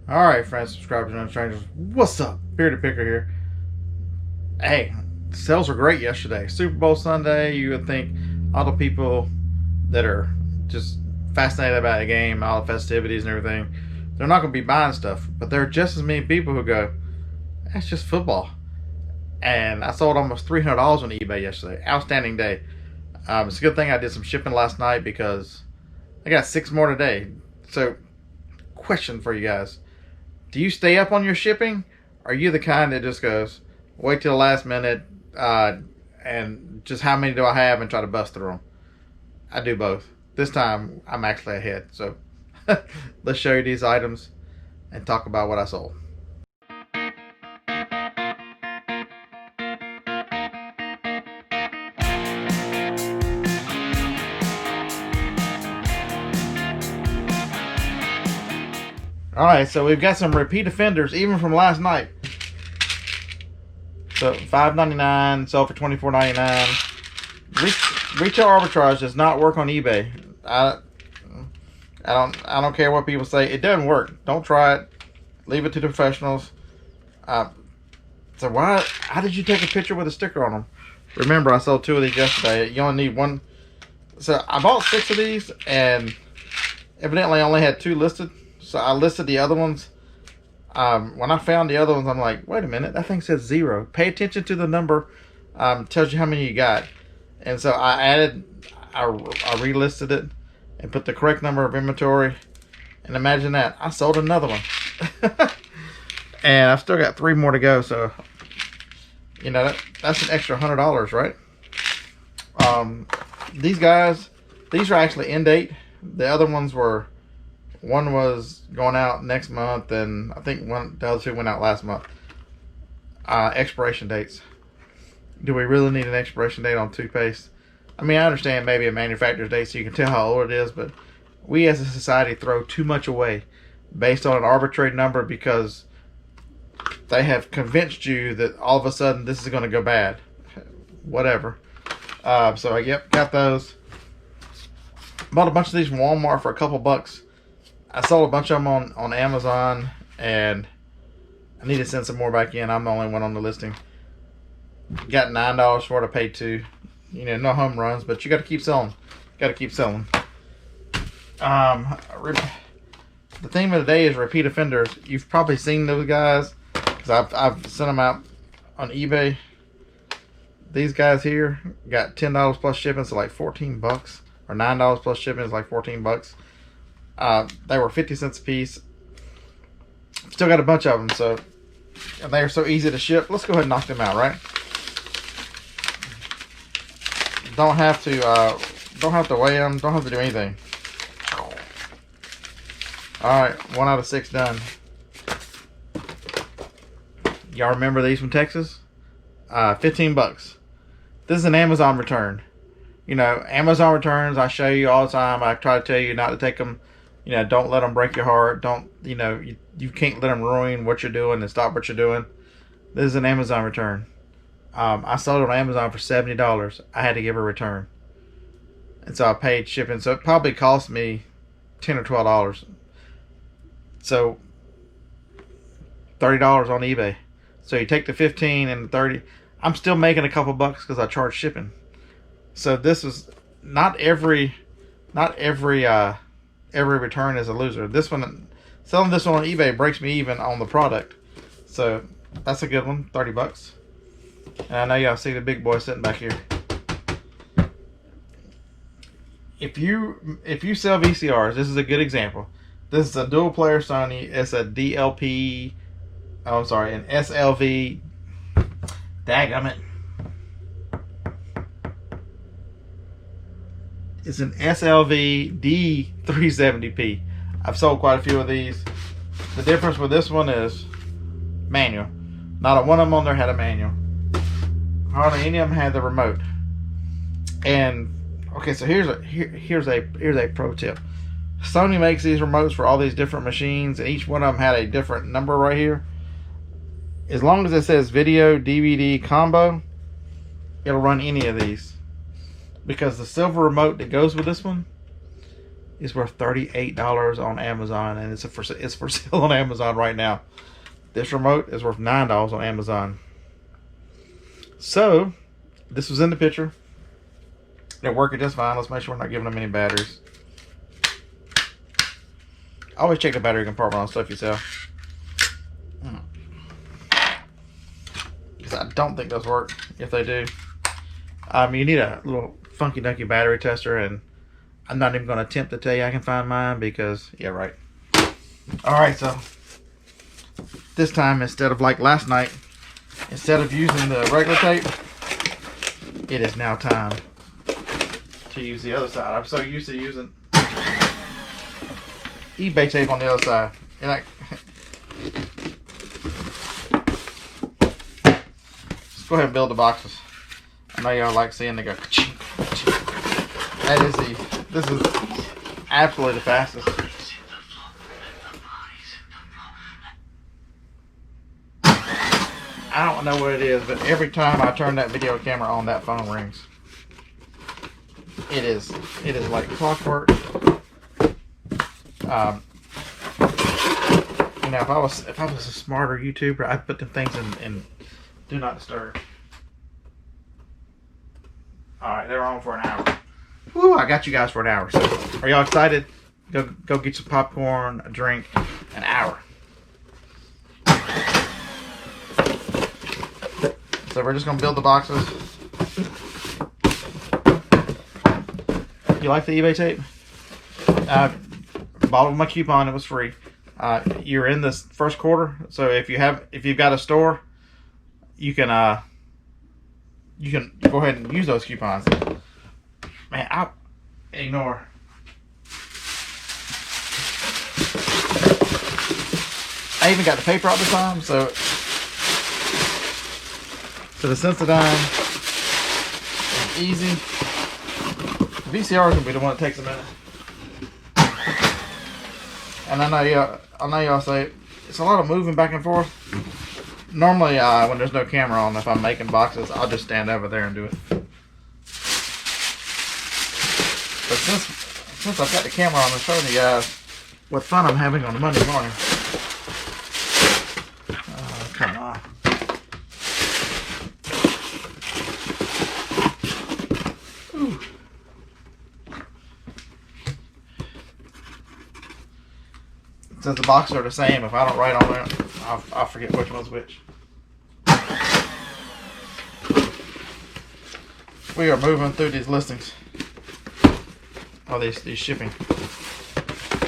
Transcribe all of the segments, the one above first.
Alright, friends, subscribers, and strangers. What's up? Bearded Picker here. Hey, sales were great yesterday. Super Bowl Sunday, you would think all the people that are just fascinated about the game, all the festivities and everything, they're not going to be buying stuff. But there are just as many people who go, that's just football. And I sold almost $300 on eBay yesterday. Outstanding day. It's a good thing I did some shipping last night because I got 6 more today. So, question for you guys. Do you stay up on your shipping? Or are you the kind that just goes, wait till the last minute, and just how many do I have and try to bust through them? I do both. This time, I'm actually ahead. So, let's show you these items and talk about what I sold. Alright, so we've got some repeat offenders, even from last night. So $5.99, sold for $24.99. Retail arbitrage does not work on eBay. I don't care what people say. It doesn't work. Don't try it. Leave it to the professionals. So how did you take a picture with a sticker on them? Remember, I sold 2 of these yesterday. You only need 1. So I bought 6 of these, and evidently I only had 2 listed. So I listed the other ones. When I found the other ones, I'm like, wait a minute, that thing says 0. Pay attention to the number. Tells you how many you got. And so I relisted it and put the correct number of inventory. And imagine that, I sold another one. And I've still got 3 more to go. So, you know, that's an extra $100, right? These guys, these are actually in date. The other ones were... One was going out next month, and I think the other 2 went out last month. Expiration dates. Do we really need an expiration date on toothpaste? I mean, I understand maybe a manufacturer's date so you can tell how old it is, but we as a society throw too much away based on an arbitrary number because they have convinced you that all of a sudden this is going to go bad. Whatever. So, yep, got those. Bought a bunch of these from Walmart for a couple bucks. I sold a bunch of them on Amazon, and I need to send some more back in. I'm the only one on the listing. Got $9 for it. I paid $2. You know, no home runs, but you got to keep selling. Got to keep selling. The theme of the day is repeat offenders. You've probably seen those guys because I've sent them out on eBay. These guys here got $10 plus shipping, so like 14 bucks, or $9 plus shipping is like 14 bucks. They were 50 cents a piece. Still got a bunch of them, so they are so easy to ship. Let's go ahead and knock them out, right? Don't have to weigh them. Don't have to do anything. All right, 1 out of 6 done. Y'all remember these from Texas? 15 bucks. This is an Amazon return. You know, Amazon returns, I show you all the time. I try to tell you not to take them. You know, don't let them break your heart. Don't, you know, you can't let them ruin what you're doing and stop what you're doing. This is an Amazon return. I sold it on Amazon for $70. I had to give a return. And so I paid shipping. So it probably cost me $10 or $12. So $30 on eBay. So you take the 15 and the 30. I'm still making a couple bucks because I charge shipping. So this is not every return is a loser. This one, selling this one on eBay breaks me even on the product. So that's a good one, 30 bucks. And I know y'all see the big boy sitting back here. If you sell VCRs, this is a good example. This is a dual player Sony. It's a DLP. Oh, I'm sorry, an SLV. Dagummit. It's an SLV D370p. I've sold quite a few of these. The difference with this one is manual. Not a one of them on there had a manual. Hardly any of them had the remote. And okay, so here's a pro tip. Sony makes these remotes for all these different machines, and each one of them had a different number right here. As long as it says video DVD combo, it'll run any of these. Because the silver remote that goes with this one is worth $38 on Amazon, and it's for sale on Amazon right now. This remote is worth $9 on Amazon. So this was in the picture. They're working just fine. Let's make sure we're not giving them any batteries. Always check the battery compartment on stuff you sell. Because I don't think those work. If they do, you need a little funky dunky battery tester, and I'm not even going to attempt to tell you I can find mine because, yeah, right. Alright, so this time, instead of like last night, instead of using the regular tape, it is now time to use the other side. I'm so used to using eBay tape on the other side. And let's go ahead and build the boxes. I know y'all like seeing they go. This is absolutely the fastest. I don't know what it is, but every time I turn that video camera on, that phone rings. It is like clockwork. You know, if I was a smarter YouTuber, I'd put them things in do not disturb. All right, they're on for an hour. Woo! I got you guys for an hour. So, are y'all excited? Go get some popcorn, a drink, an hour. So we're just gonna build the boxes. You like the eBay tape? Bought it with my coupon. It was free. You're in this first quarter, so if you've got a store, you can go ahead and use those coupons. Man, I ignore. I even got the paper out this time, so the Sensodyne is easy. The VCR is gonna be the one that takes a minute. And I know y'all say it's a lot of moving back and forth. Normally, when there's no camera on, if I'm making boxes, I'll just stand over there and do it. But since I've got the camera on, I'm showing you guys what fun I'm having on a Monday morning. Oh, come on. Ooh. Since the boxes are the same, if I don't write on it, I'll forget which one's which. We are moving through these listings. Oh, these shipping.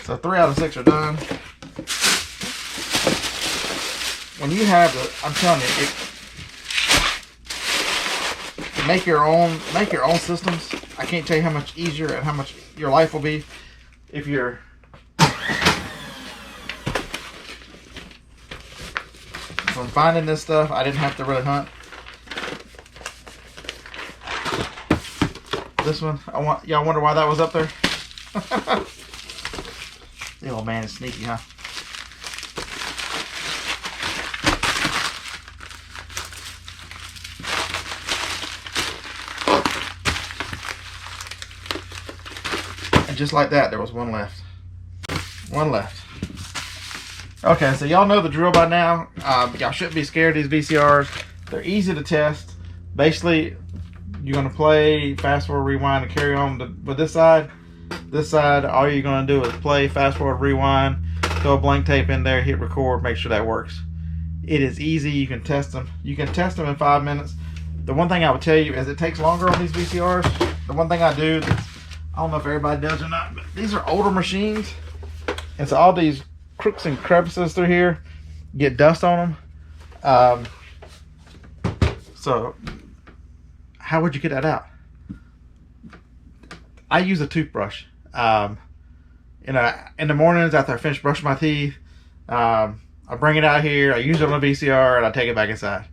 So 3 out of 6 are done. When you have I'm telling you, make your own systems. I can't tell you how much easier and how much your life will be if you're from finding this stuff. I didn't have to really hunt. This one, y'all wonder why that was up there? The old man is sneaky, huh? And just like that, there was one left. One left. Okay, so y'all know the drill by now. Y'all shouldn't be scared of these VCRs. They're easy to test. Basically, you're going to play, fast forward, rewind, and carry on with this side. This side, all you're going to do is play, fast forward, rewind, throw a blank tape in there, hit record, make sure that works. It is easy. You can test them. You can test them in 5 minutes. The one thing I would tell you is it takes longer on these VCRs. The one thing I do, I don't know if everybody does or not, but these are older machines. And so all these crooks and crevices through here get dust on them. So how would you get that out? I use a toothbrush. In the mornings after I finish brushing my teeth, I bring it out here, I use it on a VCR, and I take it back inside.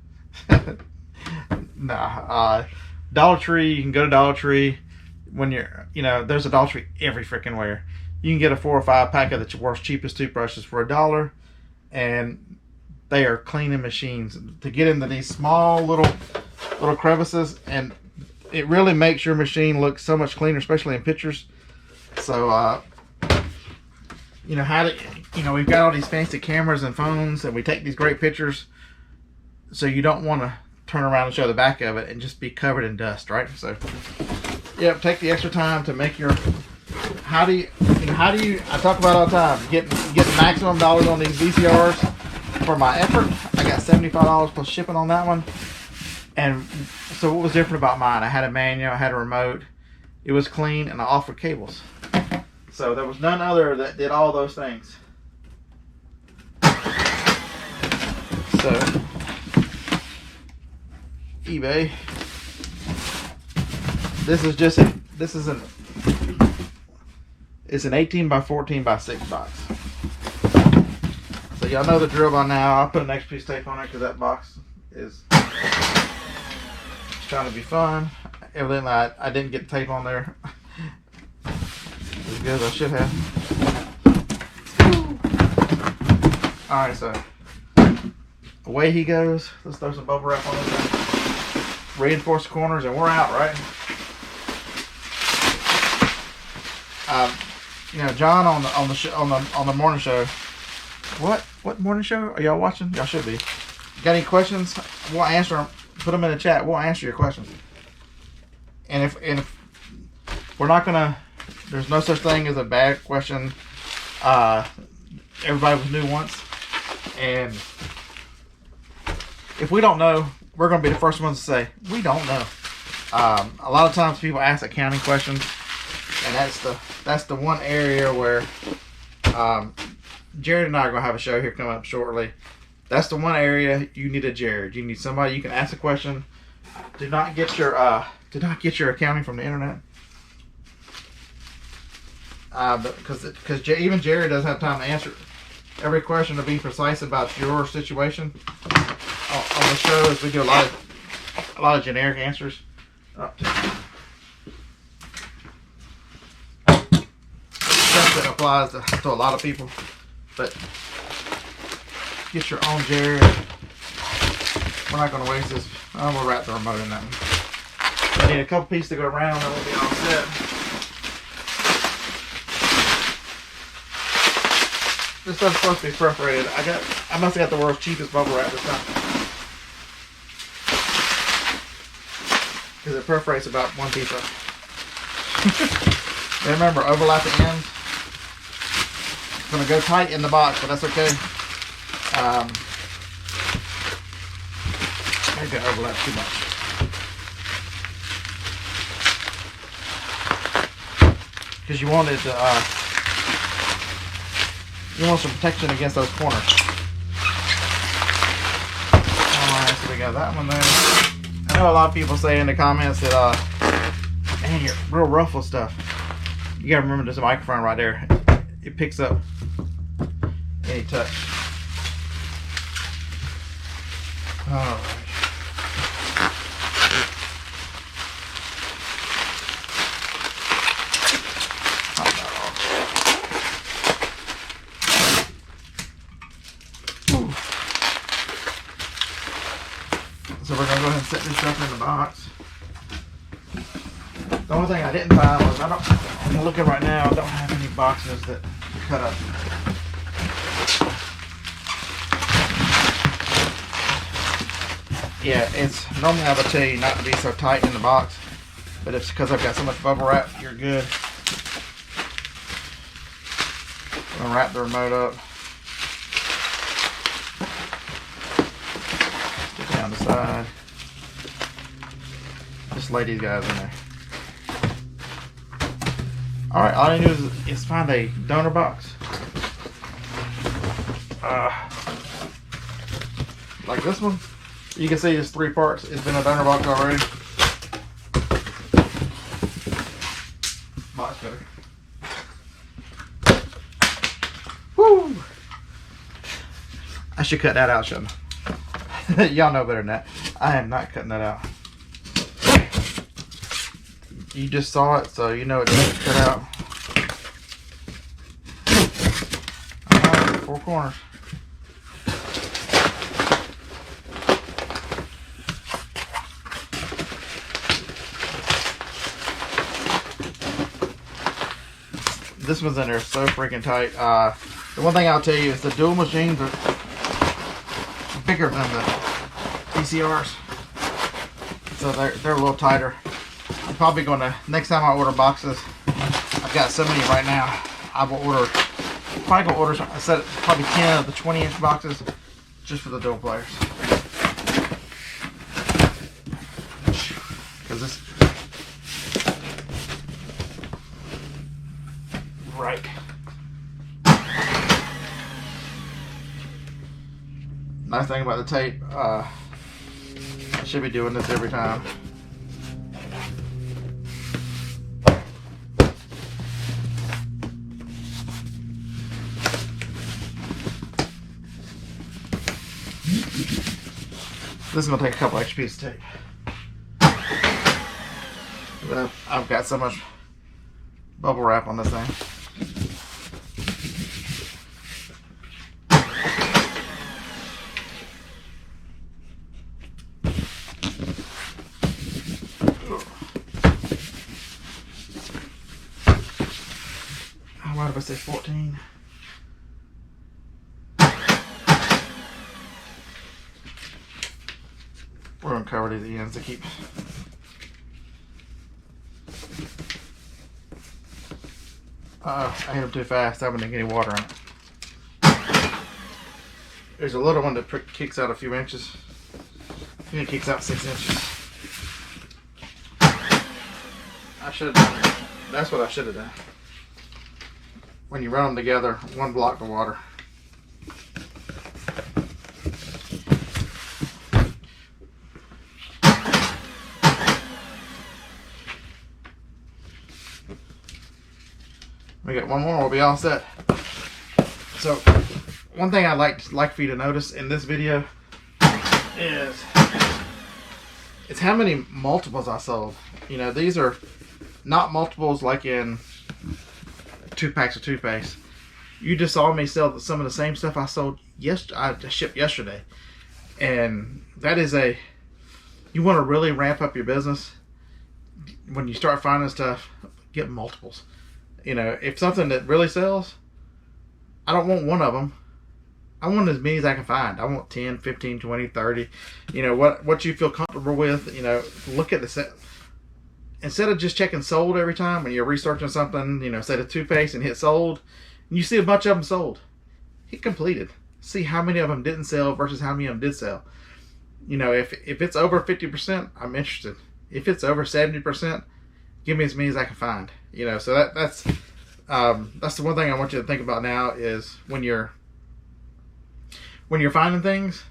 Nah, Dollar Tree, you can go to Dollar Tree when there's a Dollar Tree every freaking where. You can get a 4 or 5 pack of the world's cheapest toothbrushes for $1, and they are cleaning machines to get into these small little crevices, and it really makes your machine look so much cleaner, especially in pictures. So you know, how to, you know, we've got all these fancy cameras and phones, and we take these great pictures. So you don't want to turn around and show the back of it and just be covered in dust, right? So, yep, take the extra time to make your. How do you I talk about all the time, get maximum dollars on these VCRs for my effort. I got $75 plus shipping on that one. And so what was different about mine? I had a manual, I had a remote, it was clean, and I offered cables. So there was none other that did all those things. So eBay. It's an 18 by 14 by 6 box. So y'all know the drill by now. I'll put an extra piece of tape on it because that box is trying to be fun. Evidently I didn't get the tape on there as good as I should have. Alright, so away he goes. Let's throw some bubble wrap on this thing. Reinforce the corners and we're out, right? You know, John on the morning show. What morning show are y'all watching? Y'all should be. Got any questions? We'll answer them. Put them in the chat. We'll answer your questions. And if we're not gonna, there's no such thing as a bad question. Everybody was new once, and if we don't know, we're gonna be the first ones to say we don't know. A lot of times people ask accounting questions, and that's the one area where Jared and I are gonna have a show here coming up shortly. That's the one area you need a Jared. You need somebody you can ask a question. Do not get your accounting from the internet. Because even Jared doesn't have time to answer every question to be precise about your situation. On the show, as we do a lot of generic answers. That applies to a lot of people, but get your own Jared. We're not going to waste this. I'm going to wrap the remote in that one. I need a couple pieces to go around, and we'll be all set. This stuff's supposed to be perforated. I must have got the world's cheapest bubble wrap this time, because it perforates about one piece of. Remember, overlap the ends. It's going to go tight in the box, but that's okay. Maybe I overlap too much. Because you want it to, you want some protection against those corners. Alright, so we got that one there. I know a lot of people say in the comments that, man, you're real rough with stuff. You gotta remember there's a microphone right there. It picks up any touch. Alright. So we're going to go ahead and set this stuff in the box. The only thing I didn't find was, I'm looking right now, I don't have any boxes that cut up. Yeah, it's normally I would tell you not to be so tight in the box, but it's because I've got so much bubble wrap, you're good. I'm going to wrap the remote up. Stick it down the side. Just lay these guys in there. Alright, all I need to do is find a donor box. Like this one. You can see it's 3 parts. It's been a donor box already. Much better. Woo! I should cut that out, shouldn't I? Y'all know better than that. I am not cutting that out. You just saw it, so you know it doesn't cut out. Alright, 4 corners. this one's in there so freaking tight. The one thing I'll tell you is the dual machines are bigger than the PCRs, so they're a little tighter. I'm probably going to, next time I order boxes, I've got so many right now, I will order, probably going to order, I said probably 10 of the 20-inch boxes just for the dual players. Because this, right. Nice thing about the tape, I should be doing this every time. This is going to take a couple extra pieces of tape. But I've got so much bubble wrap on this thing. Why did I say 14? We're going to cover these ends to keep. I hit them too fast. I haven't get any water in it. There's a little one that kicks out a few inches. I think it kicks out 6 inches. I should have done. That's what I should have done. When you run them together, one block of water. We got one more, we'll be all set. So, one thing I'd like for you to notice in this video is how many multiples I sold. You know, these are not multiples like in 2 packs of toothpaste. You just saw me sell some of the same stuff I sold I shipped yesterday, and that is you want to really ramp up your business. When you start finding stuff, get multiples. You know, if something that really sells, I don't want one of them. I want as many as I can find. I want 10, 15, 20, 30. You know, what you feel comfortable with. You know, look at the set. Instead of just checking sold every time when you're researching something, you know, say the toothpaste and hit sold, and you see a bunch of them sold, hit completed. See how many of them didn't sell versus how many of them did sell. You know, if it's over 50%, I'm interested. If it's over 70%, give me as many as I can find. You know, so that's the one thing I want you to think about now is when you're finding things,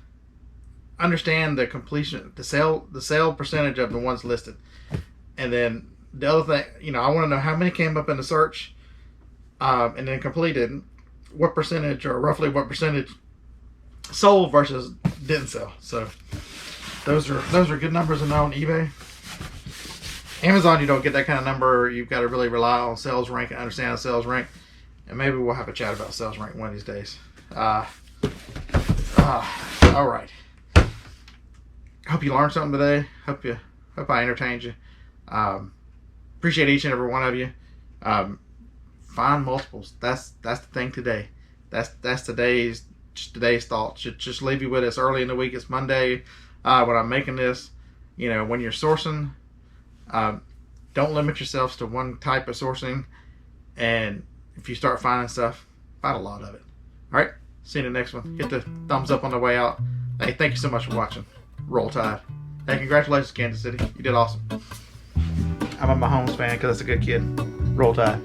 understand the completion, the sale percentage of the ones listed. And then the other thing, you know, I want to know how many came up in the search, and then completed, what percentage or roughly what percentage sold versus didn't sell. So those are good numbers to know on eBay. Amazon, you don't get that kind of number. You've got to really rely on sales rank and understand the sales rank. And maybe we'll have a chat about sales rank one of these days. All right. Hope you learned something today. Hope I entertained you. Appreciate each and every one of you. Find multiples. That's the thing today. That's today's thought. Should just leave you with us early in the week. It's Monday when I'm making this. You know, when you're sourcing, don't limit yourselves to one type of sourcing. And if you start finding stuff, find a lot of it. All right. See you in the next one. Hit the thumbs up on the way out. Hey, thank you so much for watching. Roll Tide. Hey, congratulations, Kansas City. You did awesome. I'm a Mahomes fan because that's a good kid. Roll Tide.